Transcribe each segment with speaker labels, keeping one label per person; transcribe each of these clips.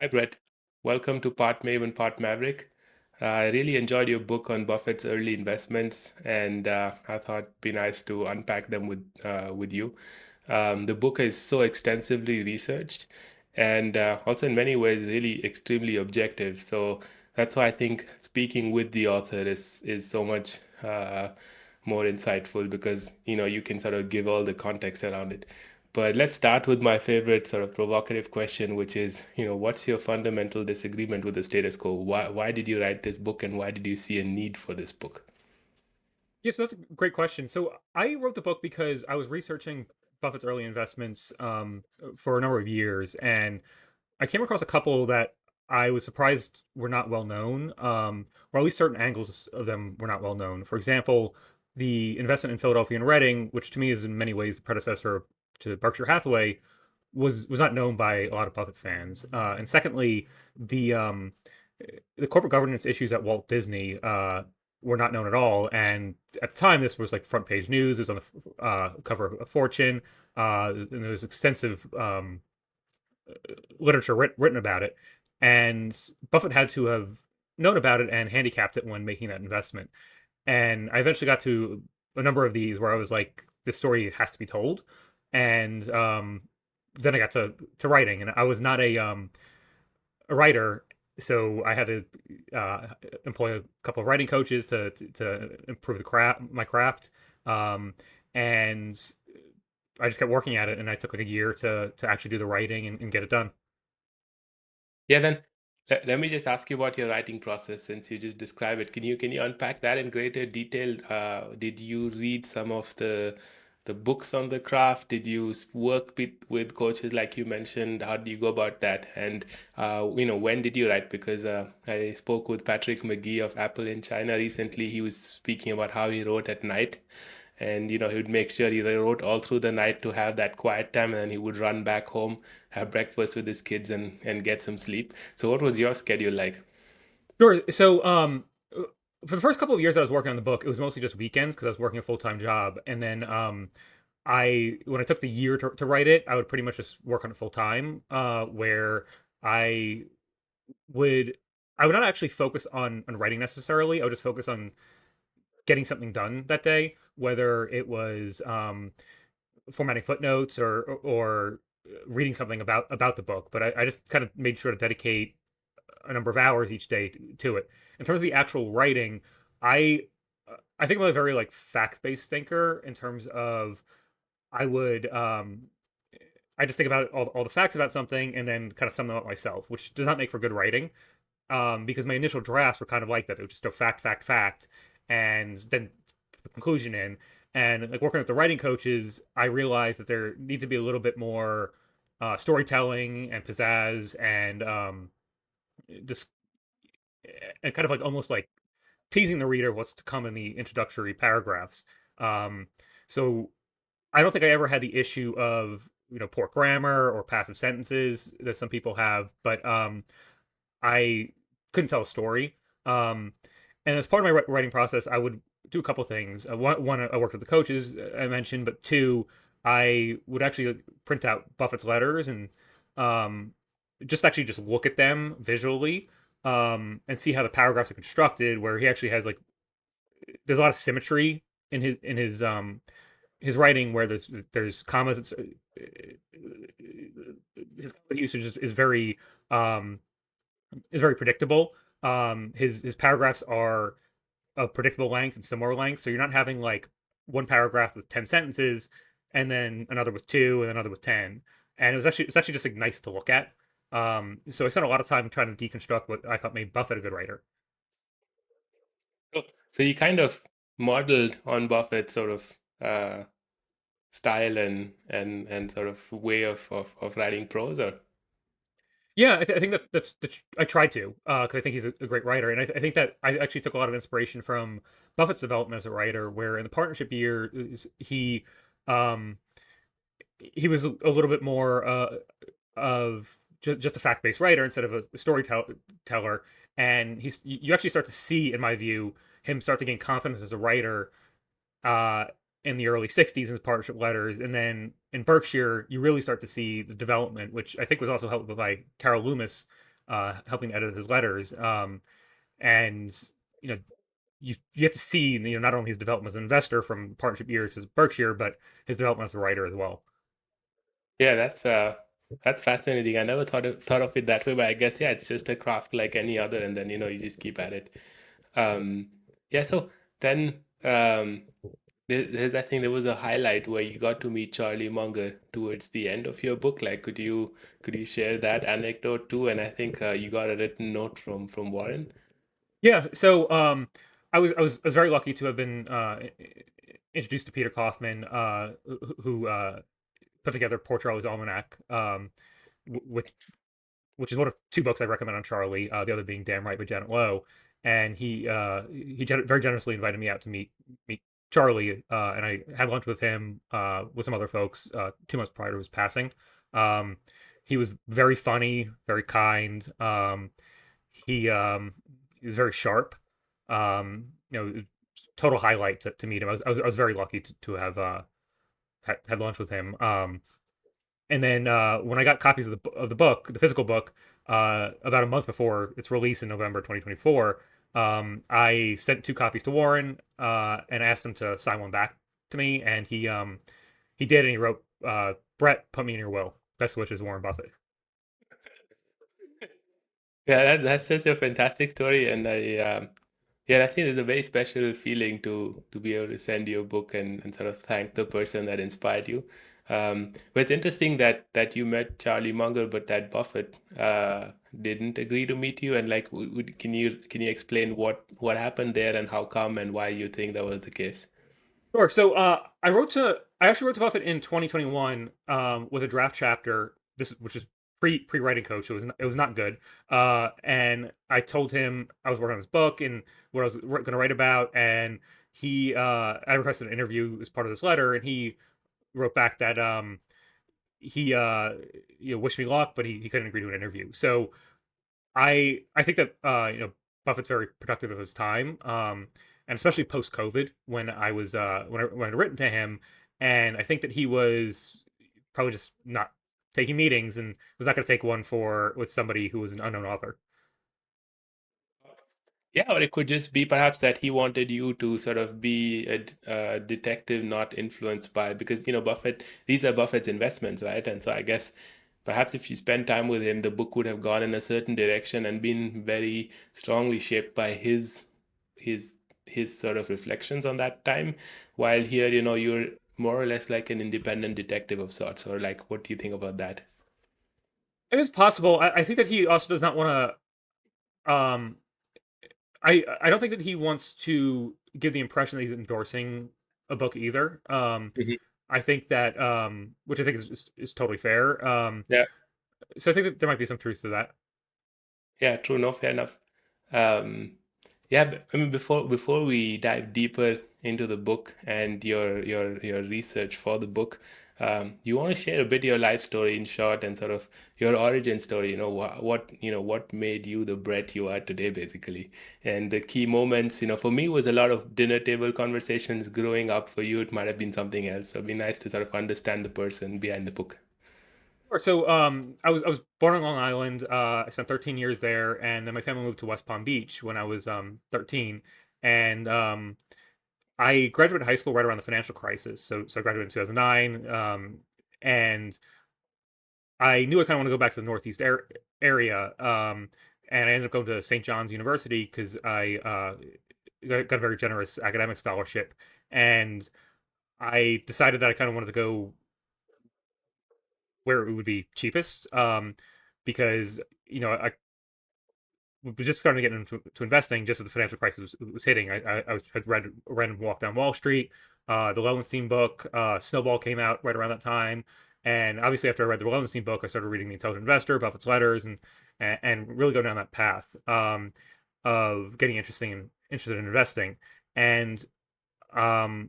Speaker 1: Hi, Brett. Welcome to Part-Maven Part-Maverick. I really enjoyed your book on Buffett's early investments, and I thought it'd be nice to unpack them with you. The book is so extensively researched, and also in many ways really extremely objective. So that's why I think speaking with the author is so much more insightful because you can sort of give all the context around it. But let's start with my favorite sort of provocative question, which is, what's your fundamental disagreement with the status quo? Why did you write this book and why did you see a need for this book?
Speaker 2: Yes, that's a great question. So I wrote the book because I was researching Buffett's early investments for a number of years, and I came across a couple that I was surprised were not well known, or at least certain angles of them were not well known. For example, the investment in Philadelphia and Reading, which to me is in many ways the predecessor to Berkshire Hathaway, was not known by a lot of Buffett fans. And secondly, the um, the corporate governance issues at Walt Disney were not known at all. And at the time, this was like front page news. It was on the cover of Fortune, and there was extensive literature written about it. And Buffett had to have known about it and handicapped it when making that investment. And I eventually got to a number of these where I was like, this story has to be told. And then I got to writing, and I was not a writer, so I had to employ a couple of writing coaches to improve my craft, um, and I just kept working at it, and I took like a year to actually do the writing and get it done.
Speaker 1: Yeah, then let me just ask you about your writing process since you just described it. Can you unpack that in greater detail? Did you read some of the books on the craft? Did you work with coaches like you mentioned? How do you go about that? And when did you write? Because I spoke with Patrick McGee of Apple in China recently. He was speaking about how he wrote at night. And he would make sure he wrote all through the night to have that quiet time, and then he would run back home, have breakfast with his kids, and get some sleep. So what was your schedule like?
Speaker 2: Sure. So, for the first couple of years I was working on the book, it was mostly just weekends because I was working a full time job, and then I when I took the year to write it, I would pretty much just work on it full time, where I would I would not actually focus on writing necessarily. I would just focus on getting something done that day, whether it was formatting footnotes or reading something about the book. But I just kind of made sure to dedicate a number of hours each day to it. In terms of the actual writing, I I think I'm a very like fact based thinker in terms of I would I just think about all the facts about something and then kind of sum them up myself, which does not make for good writing. Because my initial drafts were kind of like that. They were just a fact, fact, fact, and then put the conclusion in. And like working with the writing coaches, I realized that there needs to be a little bit more storytelling and pizzazz and just and kind of like almost like teasing the reader what's to come in the introductory paragraphs. Um, so I don't think I ever had the issue of poor grammar or passive sentences that some people have, but I couldn't tell a story. And as part of my writing process, I would do a couple things. One, I worked with the coaches I mentioned, but two, I would actually print out Buffett's letters and um, just look at them visually and see how the paragraphs are constructed. Where he actually has like there's a lot of symmetry in his writing where there's commas. His usage um, is very predictable. His paragraphs are of predictable length and similar length, so you're not having like one paragraph with 10 sentences and then another with two and another with 10. And it's actually just like nice to look at. So I spent a lot of time trying to deconstruct what I thought made Buffett a good writer.
Speaker 1: So you kind of modeled on Buffett's sort of style and sort of way of writing prose, or
Speaker 2: Yeah, I think that's I tried to because I think he's a great writer, and I think that I actually took a lot of inspiration from Buffett's development as a writer. Where in the partnership year, um, he was a little bit more of just a fact based writer instead of a storyteller. And you actually start to see, in my view, him start to gain confidence as a writer uh, in the early 60s in his partnership letters. And then in Berkshire, you really start to see the development, which I think was also helped by Carol Loomis, helping edit his letters. And you know, you get to see not only his development as an investor from partnership years as Berkshire, but his development as a writer as well.
Speaker 1: Yeah, that's fascinating. I never thought of it that way, but I guess yeah, it's just a craft like any other, and then you just keep at it. Um, yeah, so then I think there was a highlight where you got to meet Charlie Munger towards the end of your book. Like, could you share that anecdote too? And I think you got a written note from Warren.
Speaker 2: Yeah, so I was very lucky to have been introduced to Peter Kaufman, who put together Poor Charlie's Almanac, which is one of two books I recommend on Charlie. The other being Damn Right by Janet Lowe, and he very generously invited me out to meet Charlie, and I had lunch with him with some other folks 2 months prior to his passing. Um, he was very funny, very kind. He he was very sharp. Total highlight to meet him. I was very lucky to have had lunch with him. And then when I got copies of the book, the physical book, about a month before its release in November 2024, I sent 2 copies to Warren and asked him to sign one back to me, and he did, and he wrote, "Brett, put me in your will. Best wishes, Warren Buffett."
Speaker 1: Yeah, that's such a fantastic story, and yeah, I think it's a very special feeling to be able to send you a book and sort of thank the person that inspired you. But it's interesting that you met Charlie Munger, but that Buffett didn't agree to meet you. And like, can you explain what happened there and how come and why you think that was the case?
Speaker 2: Sure. So I actually wrote to Buffett in 2021 with a draft chapter. Which is pre writing coach. It was not good. And I told him I was working on this book and what I was going to write about. And I requested an interview as part of this letter, and he wrote back that he wished me luck, but he couldn't agree to an interview. So I think that Buffett's very productive of his time, and especially post COVID when I was when I'd written to him, and I think that he was probably just not taking meetings and was not going to take one for with somebody who was an unknown author.
Speaker 1: Yeah, or it could just be perhaps that he wanted you to sort of be a detective, not influenced by, because Buffett, these are Buffett's investments, right? And so I guess perhaps if you spend time with him, the book would have gone in a certain direction and been very strongly shaped by his his sort of reflections on that time. While here, you're more or less like an independent detective of sorts, or like, what do you think about that?
Speaker 2: It is possible. I think that he also does not want to. I don't think that he wants to give the impression that he's endorsing a book either.
Speaker 1: Mhm.
Speaker 2: I think that which I think is totally fair.
Speaker 1: Yeah.
Speaker 2: So I think that there might be some truth to that.
Speaker 1: Yeah, true. No, fair enough. Um, yeah, I mean, before we dive deeper into the book and your research for the book, you want to share a bit your life story in short and sort of your origin story. What made you the Brett you are today, basically, and the key moments. For me, was a lot of dinner table conversations growing up. For you, it might have been something else. So it'd be nice to sort of understand the person behind the book.
Speaker 2: Sure. So I was born on Long Island. I spent 13 years there, and then my family moved to West Palm Beach when I was 13, and I graduated high school right around the financial crisis. So I graduated in 2009, and I knew I kind of want to go back to the Northeast area, and I ended up going to St. John's University because I got a very generous academic scholarship, and I decided that I kind of wanted to go where it would be cheapest, because I was just starting to get into investing just as the financial crisis was hitting. Had read a random walk down Wall Street, the Lowenstein book, Snowball came out right around that time, and obviously after I read the Lowenstein book, I started reading The Intelligent Investor, Buffett's letters, and really go down that path of getting interested in investing, and um,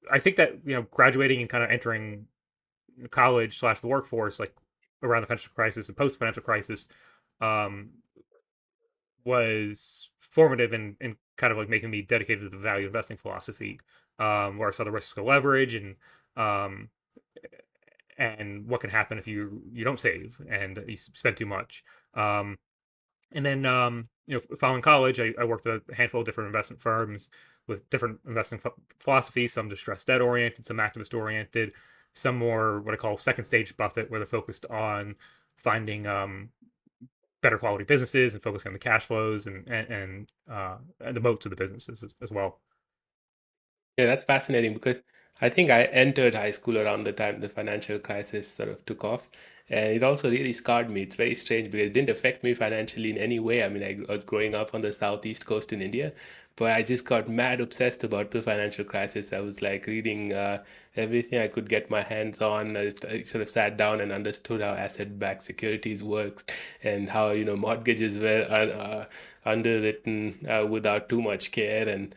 Speaker 2: I think that graduating and kind of entering college slash the workforce like around the financial crisis and post financial crisis um, was formative in kind of like making me dedicated to the value investing philosophy, where I saw the risks of leverage um, and what can happen if you don't save and you spend too much. And then, following college, I worked at a handful of different investment firms with different investing philosophies, some distressed debt oriented, some activist oriented, some more what I call second stage Buffett, where they're focused on finding better quality businesses and focusing on the cash flows and the moats of the businesses as well.
Speaker 1: Yeah, that's fascinating because I think I entered high school around the time the financial crisis sort of took off. And it also really scarred me. It's very strange because it didn't affect me financially in any way. I mean, I was growing up on the southeast coast in India, but I just got mad obsessed about the financial crisis. I was like reading everything I could get my hands on. I sort of sat down and understood how asset-backed securities works and how, mortgages were underwritten without too much care and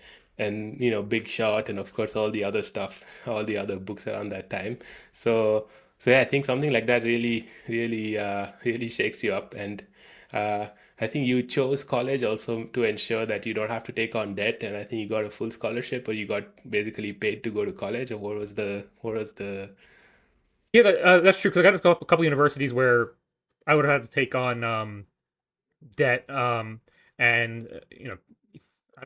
Speaker 1: Big Shot, and of course all the other stuff, all the other books around that time. So yeah, I think something like that really shakes you up. And uh, I think you chose college also to ensure that you don't have to take on debt, and I think you got a full scholarship, or you got basically paid to go to college, or what was the
Speaker 2: Yeah, that's true. Because I got a couple universities where I would have had to take on debt, and I know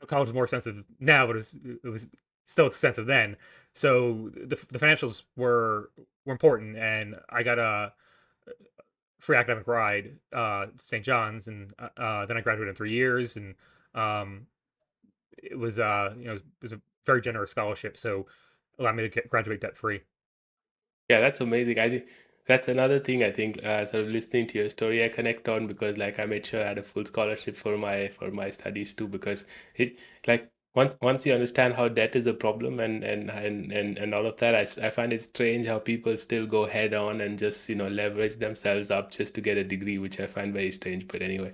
Speaker 2: college is more expensive now, but it was still expensive then. So the financials were important, and I got a free academic ride to St. John's, and then I graduated in 3 years, and um, it was it was a very generous scholarship, so allowed me to graduate debt free.
Speaker 1: Yeah, that's amazing. I think that's another thing I think sort of listening to your story I connect on because like I made sure I had a full scholarship for my studies too because it like once you understand how debt is a problem and all of that I find it strange how people still go head on and just leverage themselves up just to get a degree, which I find very strange, but anyway.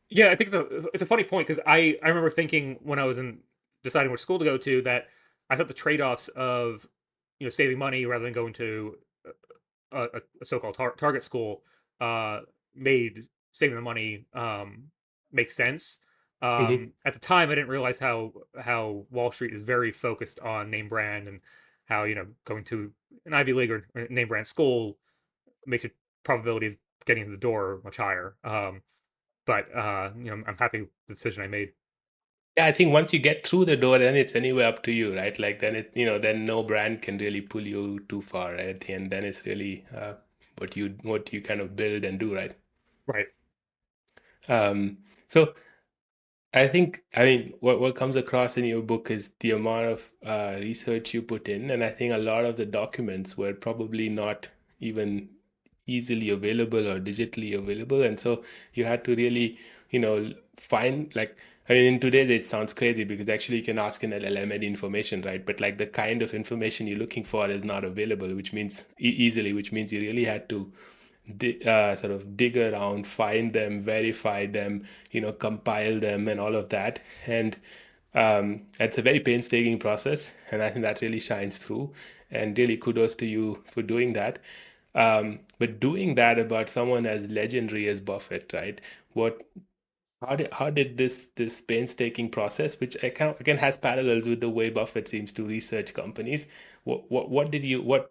Speaker 2: Yeah, I think it's a funny point because I remember thinking when I was in deciding which school to go to that I thought the trade offs of saving money rather than going to a so-called target school uh, made saving the money make sense.
Speaker 1: Hmm.
Speaker 2: At the time, I didn't realize how Wall Street is very focused on name brand and how going to an Ivy League or name brand school makes your probability of getting in the door much higher. But I'm happy with the decision I made.
Speaker 1: Yeah, I think once you get through the door, then it's anywhere up to you, right? Like then then no brand can really pull you too far, right? At the end, then it's really what you kind of build and do, right?
Speaker 2: Right.
Speaker 1: So I mean, what comes across in your book is the amount of research you put in, and I think a lot of the documents were probably not even easily available or digitally available, and so you had to really, find like. I mean, in today's it sounds crazy because actually you can ask an LLM any information, right? But like the kind of information you're looking for is not available, which means easily, which means you really had to sort of dig around, find them, verify them, compile them, and all of that. And it's a very painstaking process, and I think that really shines through. And really, kudos to you for doing that. But doing that about someone as legendary as Buffett, right? What how did this painstaking process, which again has parallels with the way Buffett seems to research companies, what did you what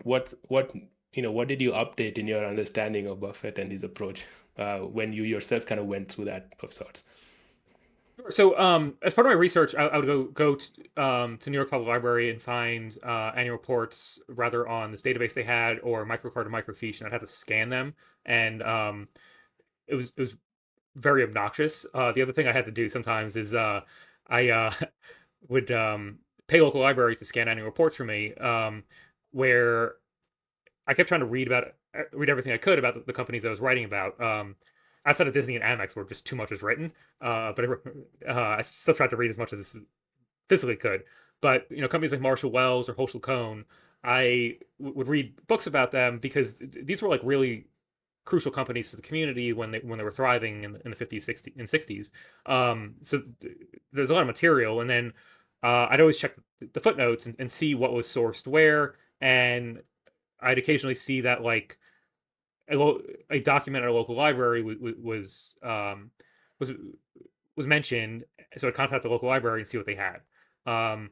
Speaker 1: did you update in your understanding of Buffett and his approach when you yourself kind of went through that of sorts?
Speaker 2: So, as part of my research, I would go to New York Public Library and find annual reports, rather on this database they had or microcard or microfiche, and I'd have to scan them, and it was very obnoxious. The other thing I had to do sometimes is I would pay local libraries to scan annual reports for me, where I kept trying to read everything I could about the companies I was writing about. Outside of Disney and Amex, where just too much was written, I still tried to read as much as I physically could. But companies like Marshall Wells or Hochschild Kohn, I would read books about them because these were like really crucial companies to the community when they were thriving in the 50s, 60s, and 60s. So there's a lot of material, and then I'd always check the footnotes and see what was sourced where, and I'd occasionally see that like a document at a local library was was mentioned, so I'd contact the local library and see what they had. Um,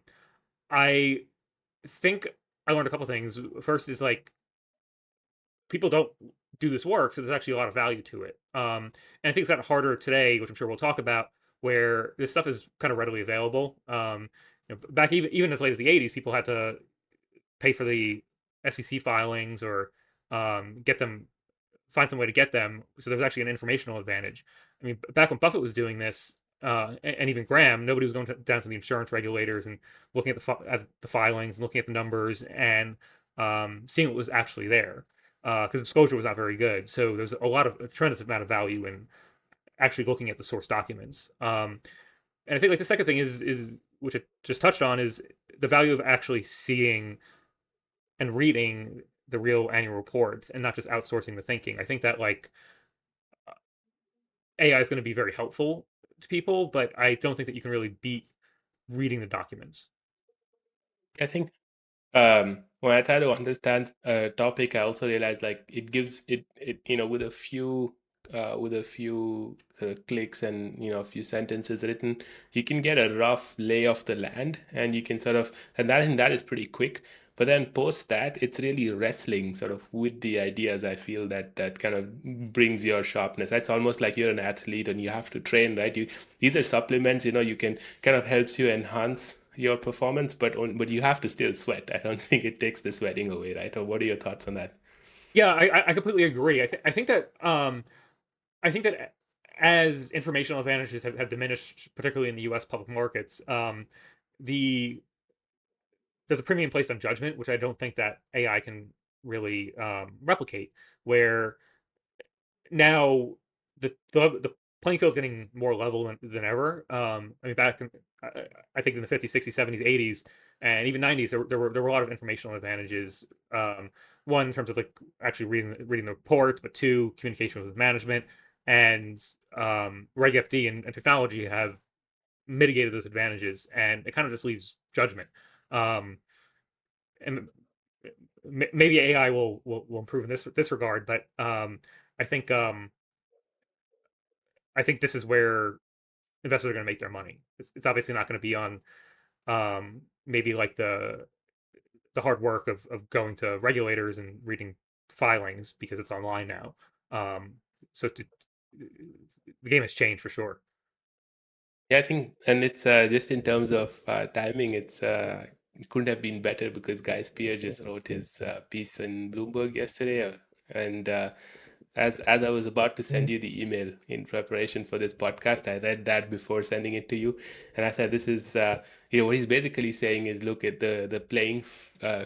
Speaker 2: I think I learned a couple things. First is like people don't do this work. So there's actually a lot of value to it. And I think it's gotten harder today, which I'm sure we'll talk about, where this stuff is kind of readily available. Back even as late as the '80s, people had to pay for the SEC filings or get them, find some way to get them. So there's actually an informational advantage. I mean, back when Buffett was doing this, and even Graham, nobody was going down to the insurance regulators and looking at the filings and looking at the numbers and seeing what was actually there, because exposure was not very good. So there's a tremendous amount of value in actually looking at the source documents. And I think like the second thing is which I just touched on is the value of actually seeing and reading the real annual reports and not just outsourcing the thinking. I think that like AI is going to be very helpful to people, but I don't think that you can really beat reading the documents.
Speaker 1: I think when I try to understand a topic, I also realize like it gives it with a few clicks and a few sentences written, you can get a rough lay of the land, and you can sort of and that is pretty quick. But then post that, it's really wrestling sort of with the ideas. I feel that kind of brings your sharpness. It's almost like you're an athlete and you have to train, right? These are supplements, you can kind of helps you enhance your performance, but you have to still sweat. I don't think it takes the sweating away, right? Or what are your thoughts on that?
Speaker 2: Yeah, I completely agree. I think that as informational advantages have diminished, particularly in the U.S. public markets, the there's a premium placed on judgment, which I don't think that AI can really replicate. Where now the playing field is getting more level than ever. I mean, I think in the '50s, '60s, '70s, '80s, and even '90s, there were a lot of informational advantages. Um, One, in terms of like actually reading the reports, but two, communication with management, and Reg FD and technology have mitigated those advantages, and it kind of just leaves judgment. Um, and maybe AI will improve in this regard, but I think um, I think this is where investors are going to make their money. It's obviously not going to be on maybe like the hard work of going to regulators and reading filings because it's online now. Um, so the game has changed for sure.
Speaker 1: Yeah, I think, and it's just in terms of timing, it couldn't have been better because Guy Spear just wrote his piece in Bloomberg yesterday, and as I was about to send you the email in preparation for this podcast, I read that before sending it to you, and I said, "This is what he's basically saying is, look at the playing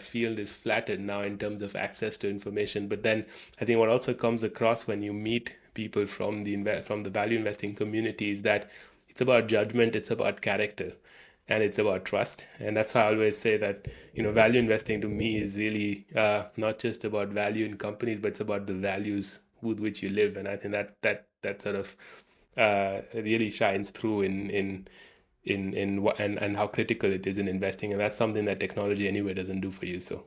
Speaker 1: field is flattened now in terms of access to information." But then I think what also comes across when you meet people from the value investing community is that it's about judgment, it's about character, and it's about trust. And that's why I always say that value investing to me is really not just about value in companies, but it's about the values with which you live. And I think that sort of really shines through and how critical it is in investing. And that's something that technology anyway doesn't do for you. So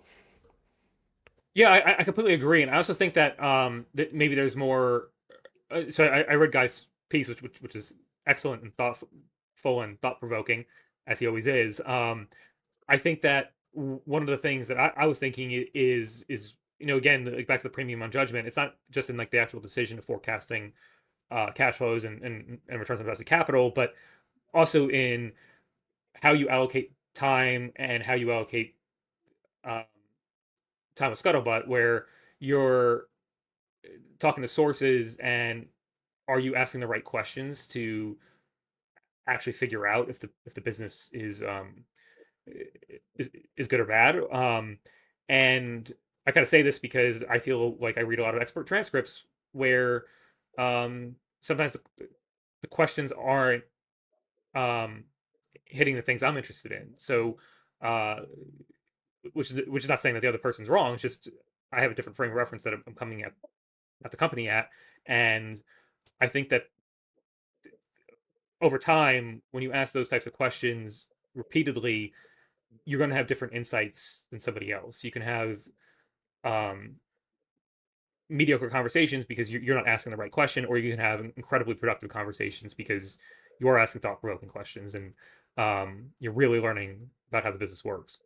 Speaker 2: Yeah, I completely agree, and I also think that maybe there's more. So I read Guy's piece, which is excellent and thoughtful and thought provoking, as he always is. I think that one of the things that I was thinking is again like back to the premium on judgment. It's not just in like the actual decision of forecasting cash flows and returns on invested capital, but also in how you allocate time and how you allocate um, time with scuttlebutt, where you're talking to sources and are you asking the right questions to actually figure out if the business is good or bad. And I kind of say this because I feel like I read a lot of expert transcripts where sometimes the questions aren't um, hitting the things I'm interested in. So, uh, which is not saying that the other person's wrong. It's just I have a different frame of reference that I'm coming at the company at, and I think that over time, when you ask those types of questions repeatedly, you're going to have different insights than somebody else. You can have um, mediocre conversations because you're not asking the right question, or you can have incredibly productive conversations because you're asking thought provoking questions and you're really learning about how the business works.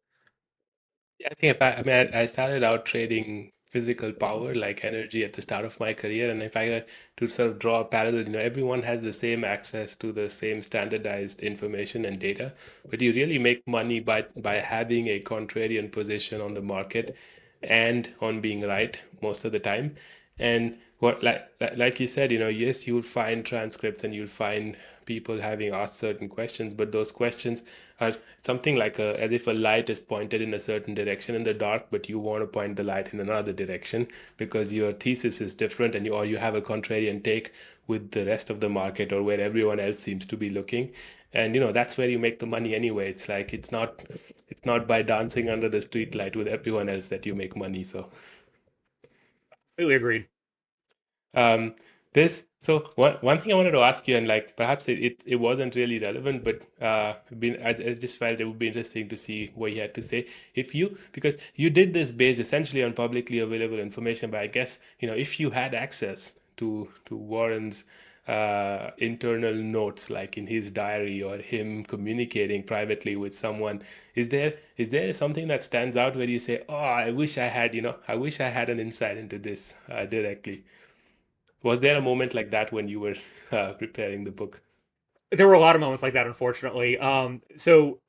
Speaker 1: yeah, I think I mean, I started out trading physical power, like energy, at the start of my career. And if I were to sort of draw a parallel, everyone has the same access to the same standardized information and data, but you really make money by having a contrarian position on the market and on being right most of the time. And what like you said, yes, you'll find transcripts and you'll find people having asked certain questions, but those questions are something like as if a light is pointed in a certain direction in the dark, but you want to point the light in another direction because your thesis is different, and you have a contrarian take with the rest of the market or where everyone else seems to be looking. And that's where you make the money anyway. It's like it's not by dancing under the street light with everyone else that you make money. So
Speaker 2: Completely agreed.
Speaker 1: um, this so one thing I wanted to ask you, and like perhaps it wasn't really relevant, but I just felt it would be interesting to see what you had to say. If you Because you did this based essentially on publicly available information, but I guess if you had access to Warren's internal notes, like in his diary or him communicating privately with someone, is there something that stands out where you say, "Oh, I wish I had an insight into this directly"? Was there a moment like that when you were preparing the book?
Speaker 2: There were a lot of moments like that, unfortunately. So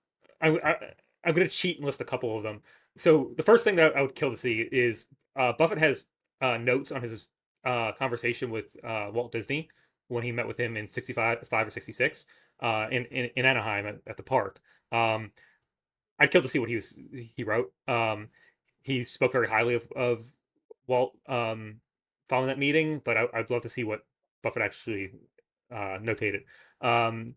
Speaker 2: I'm going to cheat and list a couple of them. So the first thing that I would kill to see is Buffett has notes on his conversation with Walt Disney when he met with him in 65 5 or 66 in Anaheim at the park. Um, I'd kill to see what he wrote. He spoke very highly of Walt following that meeting, but I'd love to see what Buffett actually notated. Um,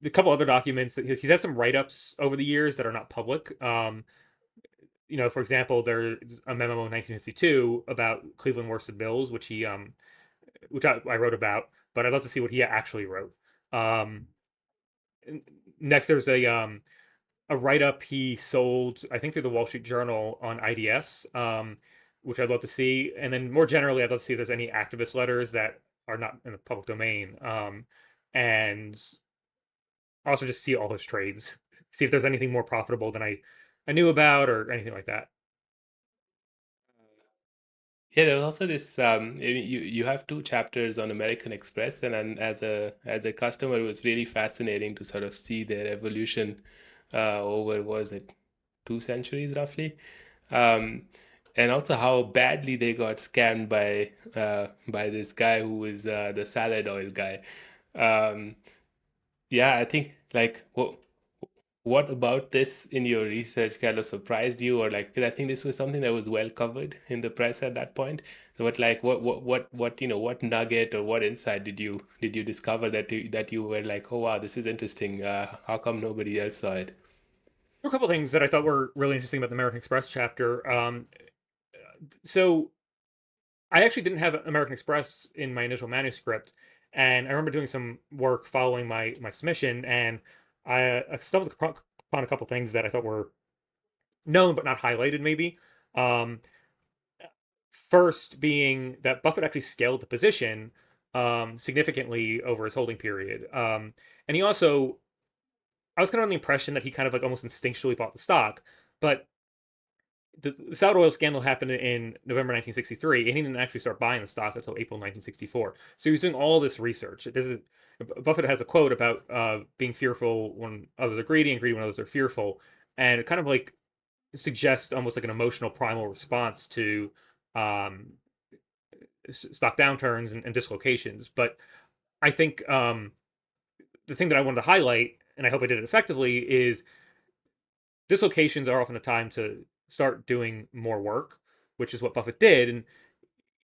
Speaker 2: a couple other documents that he's had some write-ups over the years that are not public. For example, there's a memo in 1952 about Cleveland worsted mills, which I wrote about, but I'd love to see what he actually wrote. Um, Next, there's a write-up he sold, I think, through the Wall Street Journal on IDS, which I'd love to see. And then more generally, I'd love to see if there's any activist letters that are not in the public domain. And also just see all those trades, see if there's anything more profitable than I knew about or anything like that.
Speaker 1: Yeah, there was also this. You have two chapters on American Express, and as a customer, it was really fascinating to sort of see their evolution over, was it 2 centuries roughly, um, and also how badly they got scammed by this guy who was the salad oil guy. Um, yeah, I think like what about this in your research kind of surprised you, or like, because I think this was something that was well covered in the press at that point. But like, what nugget or what insight did you discover that you were like, oh wow, this is interesting. How come nobody else saw it?
Speaker 2: There were a couple things that I thought were really interesting about the American Express chapter. So I actually didn't have American Express in my initial manuscript, and I remember doing some work following my submission, and I stumbled upon a couple things that I thought were known but not highlighted, maybe. Um, First being that Buffett actually scaled the position significantly over his holding period. And he also, I was kind of on the impression that he kind of like almost instinctually bought the stock, but the Saudi oil scandal happened in November 1963, and he didn't actually start buying the stock until April 1964. So he was doing all this research. Buffett has a quote about being fearful when others are greedy and greedy when others are fearful, and it kind of like suggests almost like an emotional primal response to um, stock downturns and dislocations. But I think the thing that I wanted to highlight, and I hope I did it effectively, is dislocations are often a time to start doing more work, which is what Buffett did. And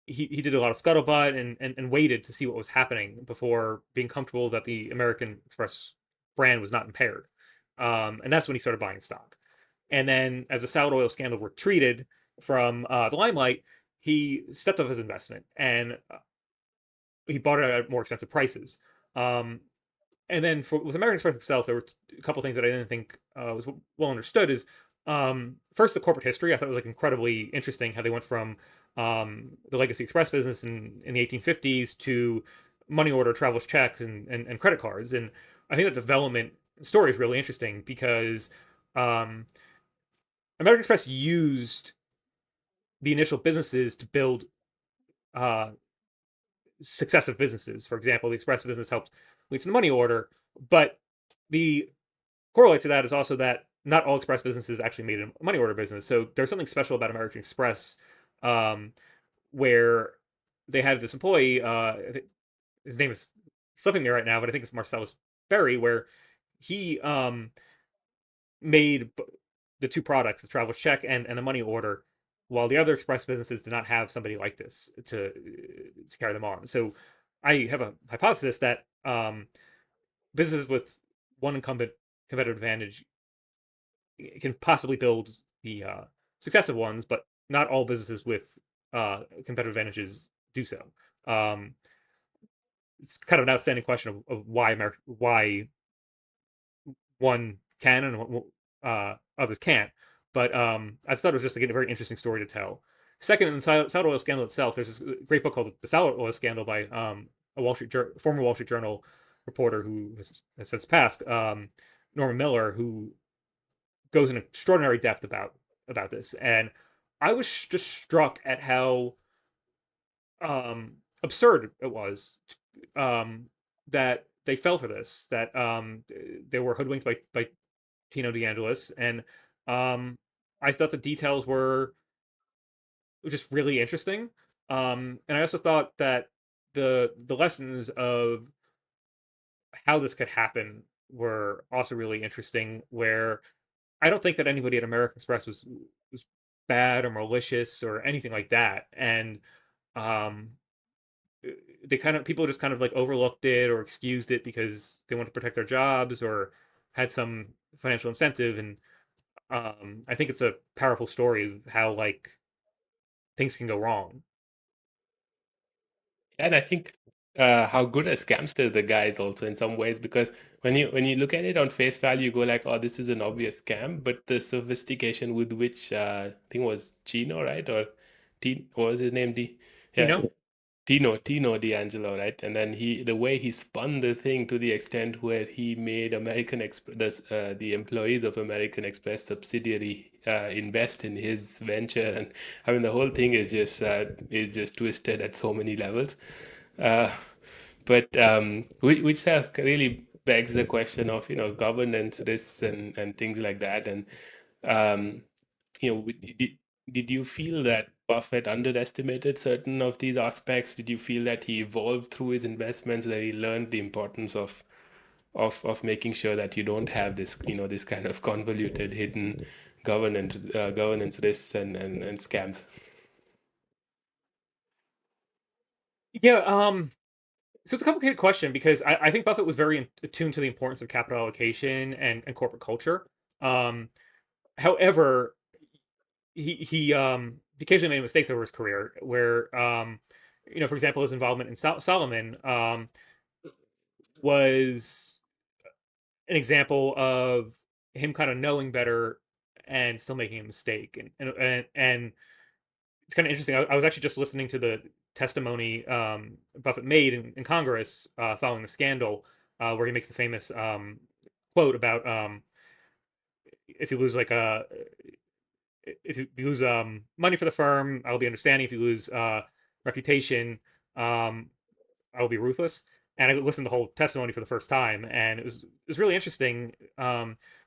Speaker 2: he did a lot of scuttlebutt and waited to see what was happening before being comfortable that the American Express brand was not impaired. And that's when he started buying stock. And then as the Saudi oil scandal retreated from the limelight, he stepped up his investment and he bought it at more expensive prices. Um, and then with American Express itself, there were a couple things that I didn't think was well understood. Is first the corporate history. I thought it was like incredibly interesting how they went from the legacy express business in the 1850s to money order, traveler's checks, and credit cards. And I think that development story is really interesting because um, American Express used the initial businesses to build uh, successive businesses. For example, the express business helped lead to the money order, but the correlate to that is also that not all express businesses actually made a money order business. So there's something special about American Express, um, where they had this employee. His name is slipping me right now, but I think it's Marcellus Berry, where he made the two products, the traveler's check and the money order, while the other express businesses did not have somebody like this to carry them on. So I have a hypothesis that businesses with one incumbent competitive advantage can possibly build the successive ones, but not all businesses with competitive advantages do so. Um, it's kind of an outstanding question of why one can and others can't. But I thought it was just like a very interesting story to tell. Second, in the salad oil scandal itself, there's this great book called The Salad Oil Scandal by former Wall Street Journal reporter who has since passed, Norman Miller, who goes in extraordinary depth about this. And I was just struck at how absurd it was, um, that they fell for this, that they were hoodwinked by Tino DeAngelis, and um, I thought the details were just really interesting. And I also thought that the lessons of how this could happen were also really interesting. Where I don't think that anybody at American Express was bad or malicious or anything like that, and um, they kind of people just kind of like overlooked it or excused it because they want to protect their jobs or had some financial incentive. And I think it's a powerful story of how like things can go wrong.
Speaker 1: And I think how good a scamster the guy is also in some ways, because when you look at it on face value, you go like, oh, this is an obvious scam, but the sophistication with which I think it was Chino, right? Or T, what was his name? D, yeah,
Speaker 2: Tino?
Speaker 1: Tino D'Angelo, right? And then the way he spun the thing to the extent where he made American Express, the employees of American Express subsidiary, invest in his venture, and I mean the whole thing is just twisted at so many levels. Uh, but which really begs the question of governance risks and things like that. And um, did you feel that Buffett underestimated certain of these aspects? Did you feel that he evolved through his investments, that he learned the importance of making sure that you don't have this kind of convoluted hidden governance risks and scams?
Speaker 2: Yeah, so it's a complicated question because I think Buffett was very attuned to the importance of capital allocation and corporate culture. Um, However, he occasionally made mistakes over his career where for example, his involvement in Solomon was an example of him kind of knowing better and still making a mistake. And it's kind of interesting. I was actually just listening to the testimony Buffett made in Congress following the scandal, where he makes the famous quote about if you lose like a if you lose money for the firm, I'll be understanding. If you lose reputation, I will be ruthless. And I listened to the whole testimony for the first time, and it was really interesting,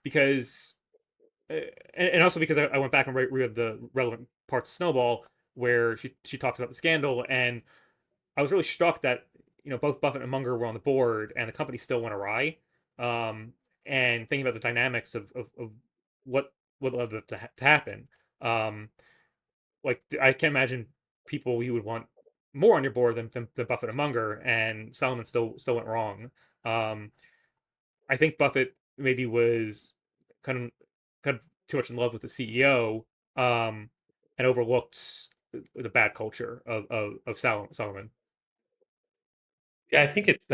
Speaker 2: because uh, and also because I went back and read the relevant parts of Snowball where she talks about the scandal, and I was really struck that both Buffett and Munger were on the board, and the company still went awry. Um, and thinking about the dynamics of what led that to happen, um, like I can't imagine people you would want more on your board than Buffett and Munger, and Solomon still went wrong. Um, I think Buffett maybe was kind of kind of too much in love with the CEO, and overlooked the bad culture of Solomon.
Speaker 1: Yeah, I think it's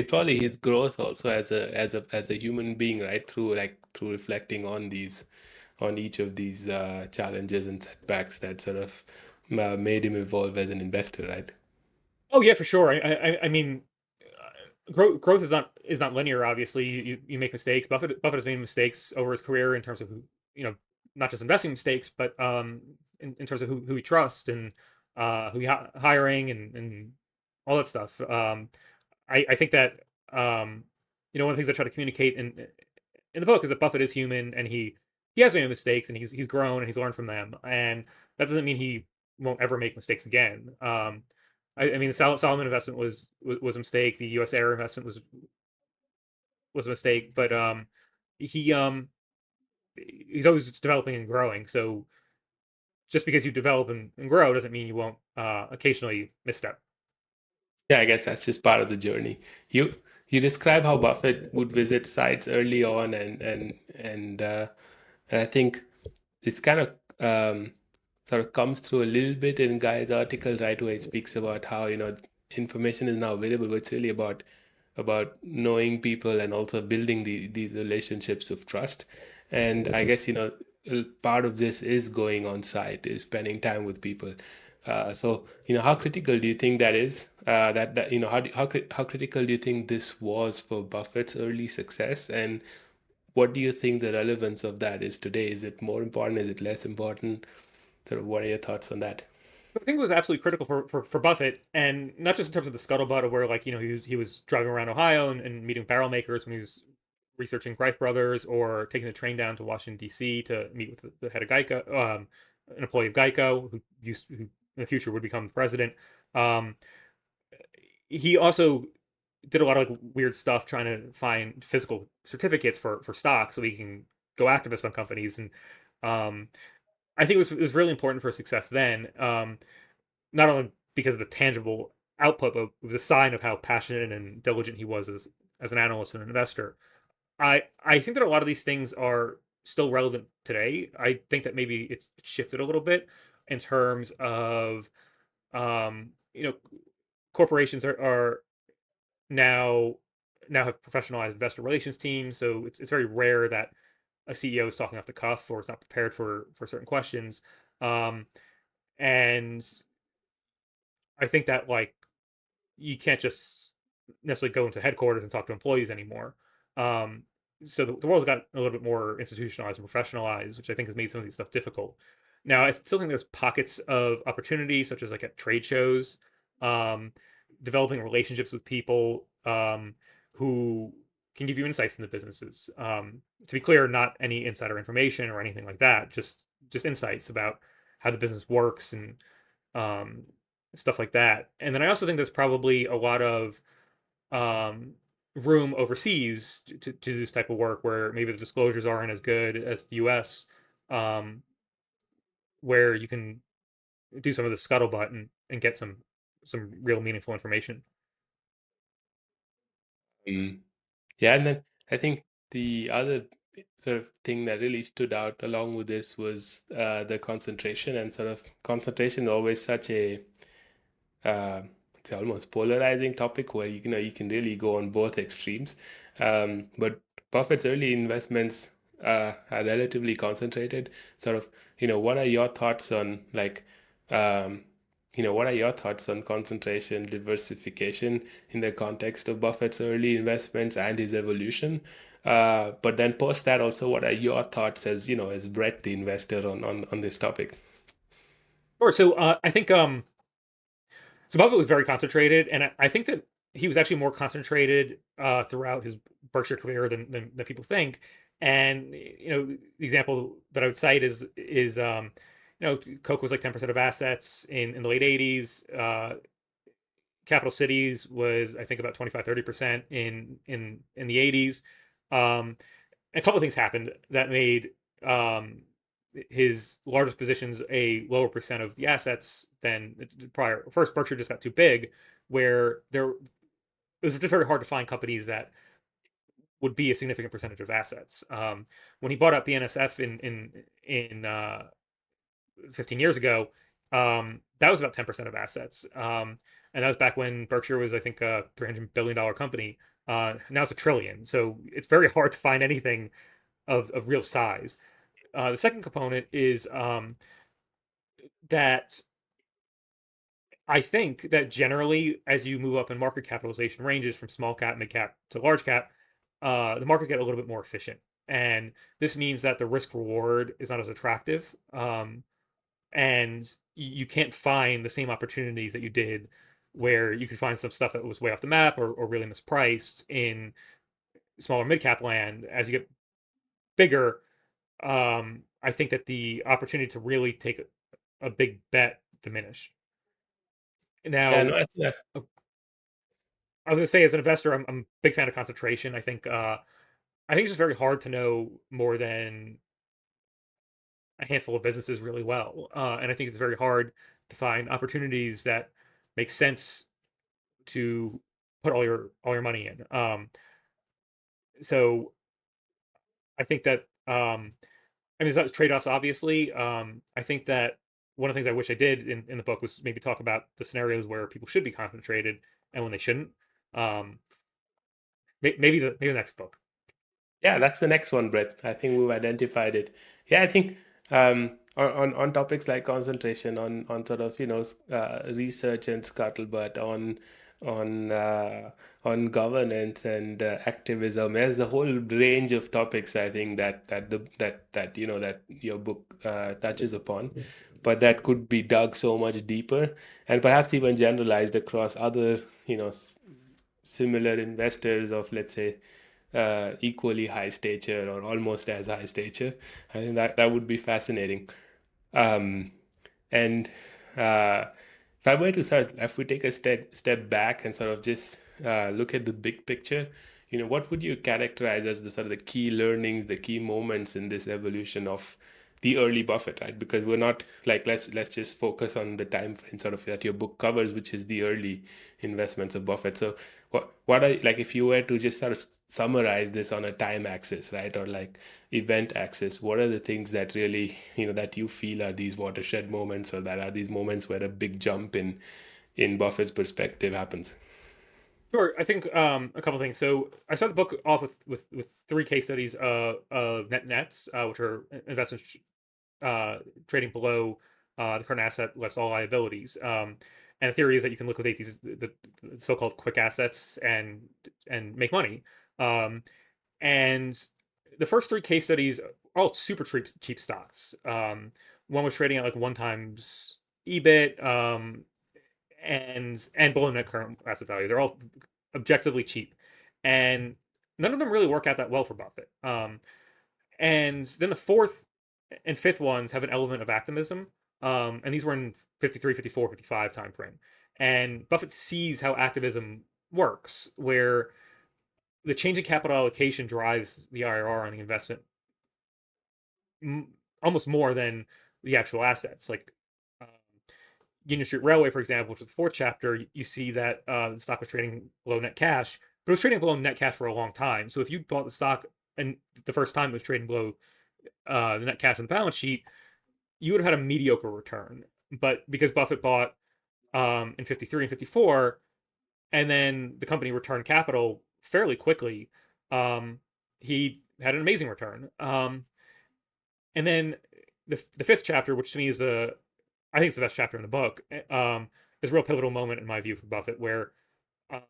Speaker 1: probably his growth also as a human being, right? Through reflecting on each of these challenges and setbacks that sort of made him evolve as an investor, right?
Speaker 2: Oh yeah, for sure. I mean, growth is not linear. Obviously, you make mistakes. Buffett has made mistakes over his career in terms of not just investing mistakes, but in terms of who he trusts and who he hiring and all that stuff. I think that one of the things I try to communicate in the book is that Buffett is human and he has made mistakes and he's grown and he's learned from them, and that doesn't mean he won't ever make mistakes again. I mean, the Solomon investment was a mistake. The U.S. Air investment was a mistake, but he he's always developing and growing. So just because you develop and grow doesn't mean you won't occasionally misstep.
Speaker 1: Yeah, I guess that's just part of the journey. You you describe how Buffett would visit sites early on, and I think it's kind of sort of comes through a little bit in Guy's article, right, where he speaks about how, information is now available, but it's really about knowing people and also building these relationships of trust. And I guess, part of this is going on site, is spending time with people. So, how critical do you think that is? That how critical do you think this was for Buffett's early success? And what do you think the relevance of that is today? Is it more important? Is it less important? Sort of, what are your thoughts on that?
Speaker 2: I think it was absolutely critical for Buffett, and not just in terms of the scuttlebutt of where, like, he was driving around Ohio and meeting barrel makers when he was researching Greif Brothers, or taking the train down to Washington D.C. to meet with the head of Geico, an employee of Geico who in the future would become the president. Um, he also did a lot of like weird stuff trying to find physical certificates for stock so he can go activist on companies, and um, I think it was really important for his success then. Not only because of the tangible output, but it was a sign of how passionate and diligent he was as an analyst and an investor. I think that a lot of these things are still relevant today. I think that maybe it's shifted a little bit in terms of um, you know corporations are now have professionalized investor relations teams, so it's very rare that a CEO is talking off the cuff or is not prepared for certain questions. Um, and I think that, like, you can't just necessarily go into headquarters and talk to employees anymore. Um, so the world's got a little bit more institutionalized and professionalized, which I think has made some of these stuff difficult. Now, I still think there's pockets of opportunity, such as like at trade shows, um, developing relationships with people who can give you insights into businesses. To be clear, not any insider information or anything like that, just insights about how the business works and um, stuff like that. And then I also think there's probably a lot of um, room overseas to do this type of work where maybe the disclosures aren't as good as the US, um, where you can do some of the scuttlebutt and get some real meaningful information.
Speaker 1: Mm. Yeah, and then I think the other sort of thing that really stood out along with this was the concentration, and sort of concentration always such a uh, it's almost polarizing topic where you can really go on both extremes. But Buffett's early investments are relatively concentrated. Sort of, what are your thoughts on like, um, what are your thoughts on concentration, diversification in the context of Buffett's early investments and his evolution? But then post that also, what are your thoughts as as Brett, the investor, on this topic?
Speaker 2: Sure. So I think so Buffett was very concentrated, and I think that he was actually more concentrated throughout his Berkshire career than people think. And the example that I would cite is Coke was like 10% of assets in the late 80s. Capital Cities was, I think, about 25-30% in the 80s. Um, a couple of things happened that made um, his largest positions a lower percent of the assets than prior. First, Berkshire just got too big, where it was just very hard to find companies that would be a significant percentage of assets. When he bought up BNSF in 15 years ago, that was about 10% of assets. And that was back when Berkshire was, I think, a $300 billion company. Now it's a trillion. So it's very hard to find anything of real size. The second component is that I think that generally, as you move up in market capitalization ranges from small cap, mid cap to large cap, the markets get a little bit more efficient. And this means that the risk reward is not as attractive. and you can't find the same opportunities that you did where you could find some stuff that was way off the map or really mispriced in smaller mid cap land. As you get bigger, I think that the opportunity to really take a big bet diminish.
Speaker 1: Yeah,
Speaker 2: Now,
Speaker 1: no, yeah.
Speaker 2: I was going to say, as an investor, I'm a big fan of concentration. I think it's just very hard to know more than a handful of businesses really well, and I think it's very hard to find opportunities that make sense to put all your money in. So I think that I mean, there's trade offs, obviously. I think that one of the things I wish I did in the book was maybe talk about the scenarios where people should be concentrated and when they shouldn't. Um, maybe the next book.
Speaker 1: Yeah, that's the next one, Brett. I think we've identified it. Yeah, I think on topics like concentration, on sort of research and scuttlebutt, on on governance and activism. There's a whole range of topics I think that your book touches upon, but that could be dug so much deeper and perhaps even generalized across other similar investors of, let's say, equally high stature or almost as high stature. I think that would be fascinating. Um, and if I were to if we take a step back and sort of just look at the big picture, what would you characterize as the sort of the key learnings, the key moments in this evolution of the early Buffett, right? Because we're not like let's just focus on the time frame sort of that your book covers, which is the early investments of Buffett. So what are like if you were to just sort of summarize this on a time axis, right, or like event axis, what are the things that really that you feel are these watershed moments, or that are these moments where a big jump in Buffett's perspective happens?
Speaker 2: Sure. I think a couple things. So I started the book off with three case studies of nets, which are investments trading below the current asset less all liabilities. And the theory is that you can liquidate the so-called quick assets and make money. Um, and the first three case studies are all super cheap stocks. One was trading at like one times EBIT, and below net current asset value. They're all objectively cheap, and none of them really work out that well for Buffett. And then the fourth and fifth ones have an element of activism. And these were in 53, 54, 55 time frame. And Buffett sees how activism works, where the change in capital allocation drives the IRR on the investment almost more than the actual assets. Like um, Union Street Railway, for example, which is the fourth chapter, you see that the stock was trading below net cash, but it was trading below net cash for a long time. So if you bought the stock and the first time it was trading below the net cash on the balance sheet, you would have had a mediocre return. But because Buffett bought in 53 and 54, and then the company returned capital fairly quickly, um, he had an amazing return. And then the fifth chapter, which to me is I think it's the best chapter in the book, is a real pivotal moment in my view for Buffett, where uh,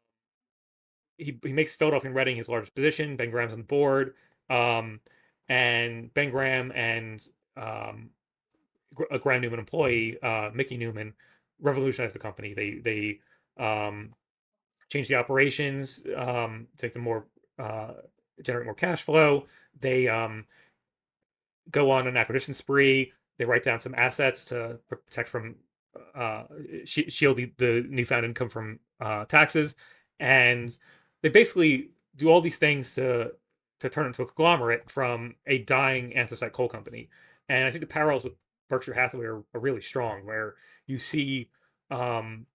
Speaker 2: he makes Philadelphia and Reading his largest position. Ben Graham's on the board, um, and Ben Graham and a Graham Newman employee, Mickey Newman, revolutionized the company. They changed the operations, to make them more uh, generate more cash flow. They go on an acquisition spree. They write down some assets to protect from uh, shield the newfound income from taxes, and they basically do all these things to turn into a conglomerate from a dying anthracite coal company. And I think the parallels with Berkshire Hathaway are really strong, where you see um,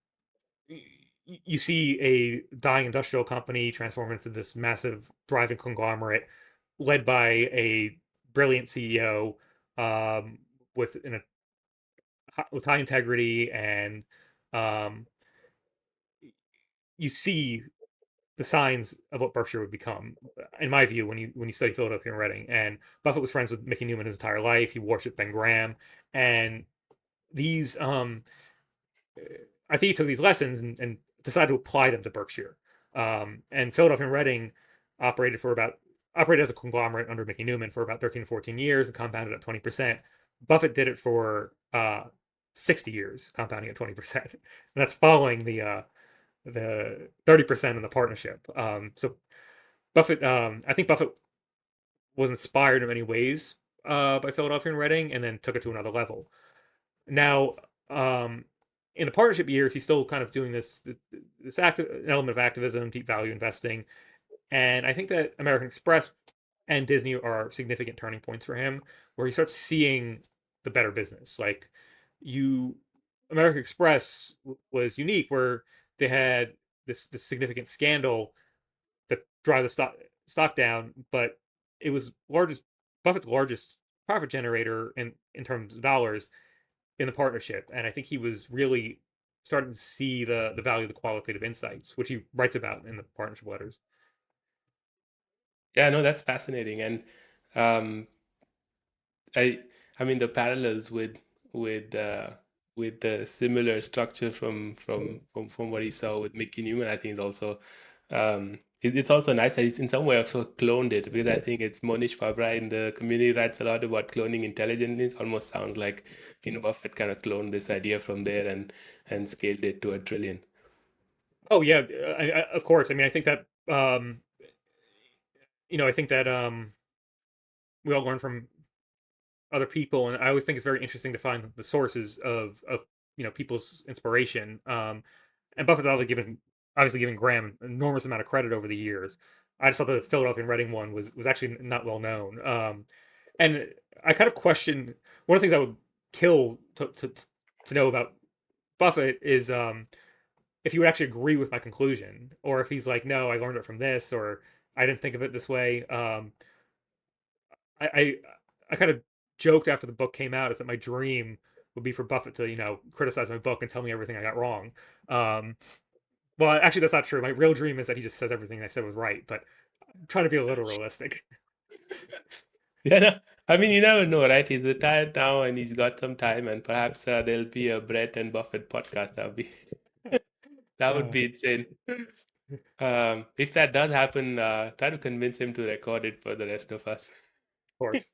Speaker 2: you see a dying industrial company transform into this massive thriving conglomerate led by a brilliant CEO, um, with with high integrity, and um, you see the signs of what Berkshire would become, in my view, when you study Philadelphia and Reading. And Buffett was friends with Mickey Newman his entire life. He worshipped Ben Graham, and these I think he took these lessons and decided to apply them to Berkshire. And Philadelphia and Reading operated for about operated as a conglomerate under Mickey Newman for about 13 to 14 years and compounded at 20%. Buffett did it for 60 years, compounding at 20%. And that's following the 30% in the partnership. So Buffett, I think Buffett was inspired in many ways by Philadelphia and Reading, and then took it to another level. Now, um, in the partnership years, he's still kind of doing this active an element of activism, deep value investing, and I think that American Express and Disney are significant turning points for him, where he starts seeing the better business. Like you, American Express was unique, where they had this significant scandal that drive the stock down, but it was largest Buffett's largest profit generator in terms of dollars in the partnership, and I think he was really starting to see the value of the qualitative insights, which he writes about in the partnership letters.
Speaker 1: Yeah, no, that's fascinating. And um, I I mean the parallels with uh, with the similar structure from what he saw with Mickey Newman, I think is also it's also nice that he's in some way also cloned it, because I think it's Monish Pabrai in the community writes a lot about cloning intelligently. It almost sounds like, Buffett kind of cloned this idea from there and scaled it to a trillion.
Speaker 2: Oh yeah, of course. I mean, I think that I think that we all learn from other people, and I always think it's very interesting to find the sources of people's inspiration. And Buffett's obviously given Graham an enormous amount of credit over the years. I just thought the Philadelphia and Reading one was actually not well known. And I kind of question one of the things I would kill to know about Buffett is if he would actually agree with my conclusion, or if he's like, no, I learned it from this, or I didn't think of it this way. I, I I kind of joked after the book came out is that my dream would be for Buffett to criticize my book and tell me everything I got wrong. Um, well, actually, that's not true. My real dream is that he just says everything I said was right, but I'm trying to be a little realistic.
Speaker 1: Yeah, no, I mean, you never know, right? He's retired now and he's got some time, and perhaps there'll be a Brett and Buffett podcast. That would
Speaker 2: Uh,
Speaker 1: be insane. If that does happen, try to convince him to record it for the rest of us.
Speaker 2: of course.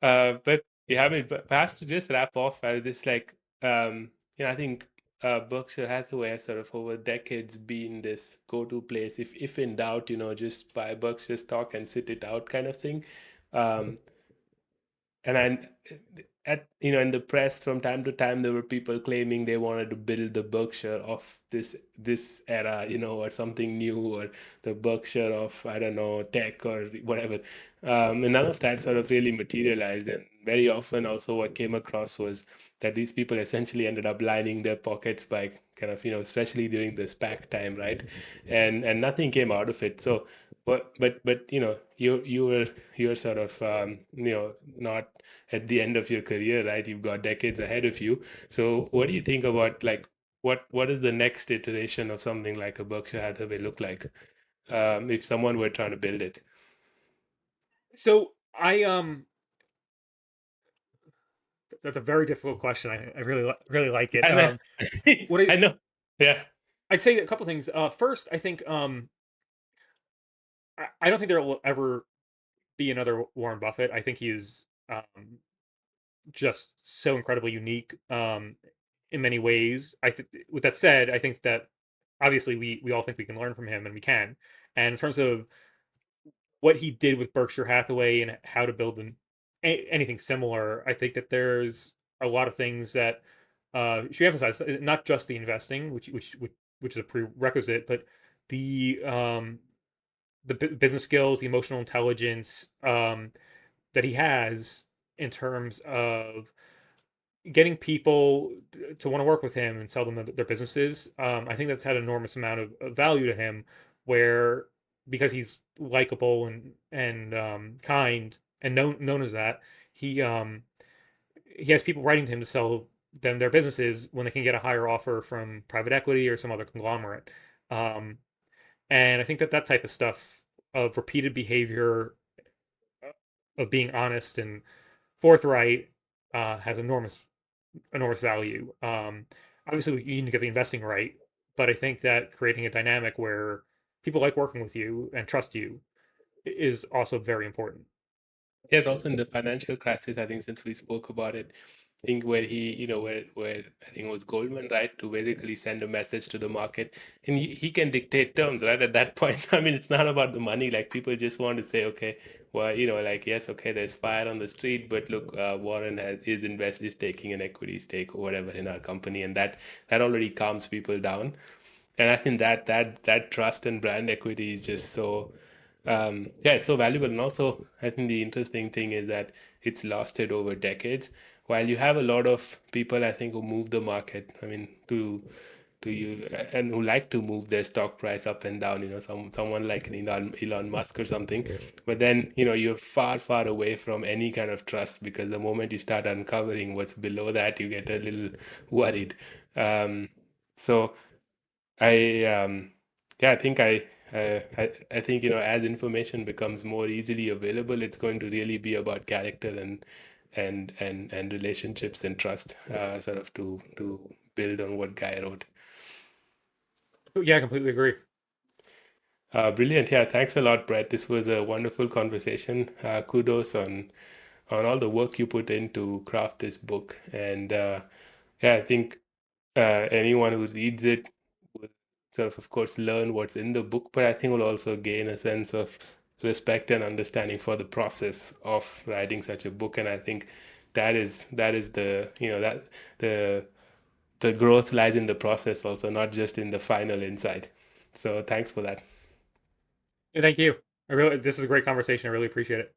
Speaker 1: But yeah, I mean, perhaps to just wrap off, this like, I think Berkshire Hathaway has sort of over decades been this go-to place. If in doubt, just buy Berkshire stock and sit it out kind of thing. Um, and I, in the press from time to time, there were people claiming they wanted to build the Berkshire of this era, or something new, or the Berkshire of, I don't know, tech or whatever. And none of that sort of really materialized. And very often, also, what came across was that these people essentially ended up lining their pockets by kind of, especially during the SPAC time, right? And nothing came out of it. So but you're sort of not at the end of your career, right? You've got decades ahead of you. So what do you think about, like, what is the next iteration of something like a Berkshire Hathaway look like, if someone were trying to build it?
Speaker 2: So that's a very difficult question. I really like it.
Speaker 1: I know.
Speaker 2: What I
Speaker 1: I know. Yeah.
Speaker 2: I'd say a couple things. First, I think I don't think there will ever be another Warren Buffett. I think he is just so incredibly unique in many ways. With that said, I think that obviously we all think we can learn from him, and we can. And in terms of what he did with Berkshire Hathaway and how to build anything similar, I think that there's a lot of things that should be emphasized. Not just the investing, which is a prerequisite, but the business skills, the emotional intelligence that he has in terms of getting people to want to work with him and sell them their businesses. I think that's had an enormous amount of value to him, where because he's likable and kind and known as that, he um, he has people writing to him to sell them their businesses when they can get a higher offer from private equity or some other conglomerate. Um, and I think that type of stuff of repeated behavior, of being honest and forthright, has enormous value. Obviously, you need to get the investing right, but I think that creating a dynamic where people like working with you and trust you is also very important.
Speaker 1: Yes, also in the financial crisis, I think since we spoke about it, I think where he, where I think it was Goldman, right, to basically send a message to the market, and he can dictate terms, right? At that point, I mean, it's not about the money. Like people just want to say, okay, well, like yes, okay, there's fire on the street, but look, Warren is taking an equity stake or whatever in our company, and that already calms people down. And I think that trust and brand equity is just so yeah, it's so valuable. And also, I think the interesting thing is that it's lasted over decades. While you have a lot of people, I think, who move the market, I mean, to you and who like to move their stock price up and down, someone like an Elon Musk or something. But then, you're far, far away from any kind of trust because the moment you start uncovering what's below that, you get a little worried. So I yeah, I think as information becomes more easily available, it's going to really be about character and relationships and trust, sort of to build on what Guy wrote.
Speaker 2: Yeah, I completely agree.
Speaker 1: Brilliant. Yeah, thanks a lot, Brett. This was a wonderful conversation. Kudos on all the work you put in to craft this book. And yeah, I think anyone who reads it will of course, learn what's in the book, but I think will also gain a sense of respect and understanding for the process of writing such a book. And I think that is that the the growth lies in the process also, not just in the final insight. So thanks for that.
Speaker 2: Thank you. This is a great conversation. I really appreciate it.